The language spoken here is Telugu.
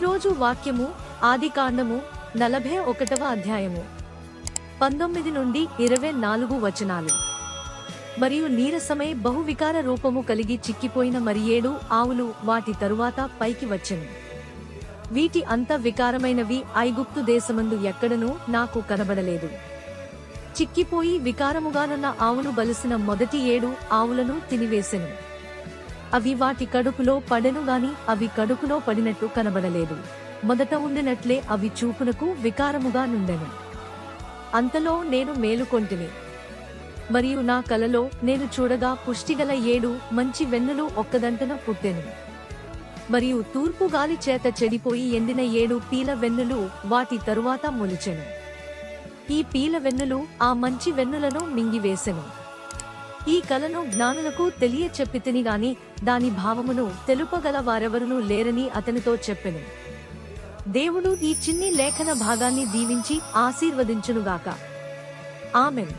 ఈరోజు వాక్యము ఆదికాండము 41వ అధ్యాయము 19 నుండి 24 వచనాలు. మరియు నీరసమై బహువికార రూపము కలిగి చిక్కిపోయిన మరి 7 ఆవులు వాటి తరువాత పైకి వచ్చెను. వీటి అంత వికారమైనవి ఐగుప్తు దేశమందు ఎక్కడనూ నాకు కనబడలేదు. చిక్కిపోయి వికారముగానున్న ఆవులు బలిసిన మొదటి 7 ఆవులను తినివేసెను. అవి వాటి కడుపులో పడెను గాని అవి కడుపులో పడినట్టు కనబడలేదు. మొదట ఉండినట్లే అవి చూపునకు వికారముగా నుండెను. అంతలో నేను మేలుకొంటిని. మరియు నా కలలో నేను చూడగా పుష్టిగల 7 మంచి వెన్నులు ఒక్కదంటన పుట్టెను. మరియు తూర్పు గాలి చేత చెడిపోయి ఎండిన 7 పీల వెన్నులు వాటి తరువాత మొలిచెను. ఈ పీల వెన్నులు ఆ మంచి వెన్నులను మింగివేసెను. ఈ కలను జ్ఞానులకు తెలియ చెప్పితిని గాని దాని భావమును తెలుపగల వారెవరునూ లేరని అతనితో చెప్పెను. దేవుడు ఈ చిన్ని లేఖన భాగాన్ని దీవించి ఆశీర్వదించునుగాక. ఆమెన్.